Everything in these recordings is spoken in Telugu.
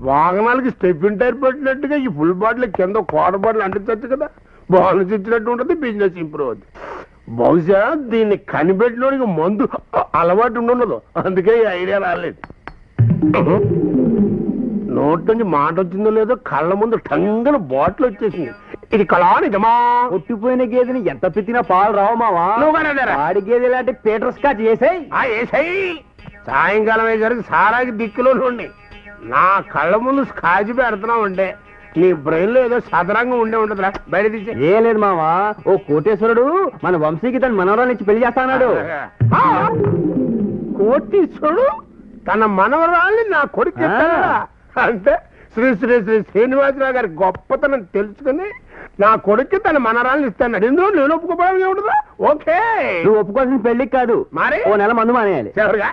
వాహనాలకి స్టెఫిన్ టైర్ పెట్టినట్టుగా ఈ ఫుల్ బాటిల్ కింద క్వార్టర్ బాటిల్ అంటించచ్చు కదా, బోనస్ ఇచ్చినట్టు ఉంటుంది, బిజినెస్ ఇంప్రూవ్ అవుతుంది. బహుశా దీన్ని కనిపెట్టినోడికి మందు అలవాటు ఉండదు, అందుకే ఈ ఐడియా రాలేదు. నోట్ నుంచి మాట వచ్చిందో లేదో కళ్ళ ముందు టంగన బాటిల్ వచ్చేసింది. ఇది కళా నిజమా? కొట్టిపోయిన గేదెని ఎంత పెట్టినా పాలు రావు మావా. ఆడి గేదె లాంటి పీటర్ స్కాచ్ వేసాయి. సాయంకాలం అయ్యేసరికి సారాకి దిక్కులో ఉండి నా కళ్ళ ముందు స్కాచ్ పెడుతున్నావు అంటే నీ బ్రెయిన్ లో ఏదో సదరంగా ఉండే ఉంటుందిరా, బయట తీసి. ఏ లేదు మావా, ఓ కోటేశ్వరుడు మన వంశీకి తన మనవరాలు నుంచి పెళ్లి చేస్తాడు. కోటీశ్వరుడు తన మనవరాల్ని నా కొడుకు అంటే శ్రీ శ్రీ శ్రీ శ్రీనివాసరావు గారి గొప్పతనం తెలుసుకుని నా కొడుక్కి తన మనరాలను ఇస్తాడు. ఎందుకు నేను ఒప్పుకోవడం ఏముంటుందా? ఓకే, నువ్వు ఒప్పుకోవాల్సిన పెళ్లికి కాదు, మరి ఓ నెల మందు మానేయాలి. చివరిగా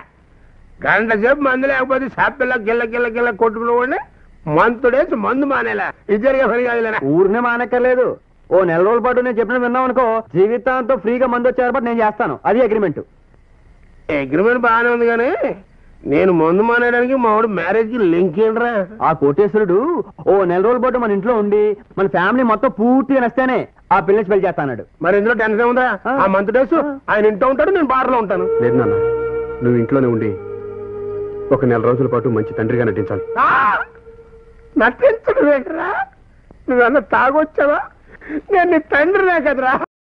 గంట సేపు మందు లేకపోతే షాపిల్ల గిల్ల గిల్ల గిల్ల కొట్టుకుని మంతుడేసి మందు మానేలా. ఇద్దరిగా పని కాదులేనా? ఊరినే మానక్కర్లేదు, ఓ నెల రోజుల పాటు నేను చెప్పిన విన్నావు అనుకో, జీవితాంతో ఫ్రీగా మందు వచ్చే ఏర్పాటు నేను చేస్తాను. అది అగ్రిమెంట్. అగ్రిమెంట్ బాగానే ఉంది కానీ నేను మందు మానేయడానికి మా వాడు మ్యారేజ్ కి లింక్ ఏంట్రా? ఆ కోటేశ్వరుడు ఓ నెల రోజుల పాటు మన ఇంట్లో ఉండి మన ఫ్యామిలీ మొత్తం పూర్తిగా నస్తేనే ఆ పిల్లలు పెళ్లి చేస్తాడు. మరి ఇందులో టెన్షన్ ఉందా? ఆ మంతుడేసు ఆయన ఇంట్లో ఉంటాడు, నేను బార్లో ఉంటాను. లేదు నాన్న, నువ్వు ఇంట్లోనే ఉండి ఒక నెల రోజుల పాటు మంచి తండ్రిగా నటించాలి. నటించడం ఏంట్రా? నువ్వన్నా తాగొచ్చావా? నేను నీ తండ్రినే కదరా.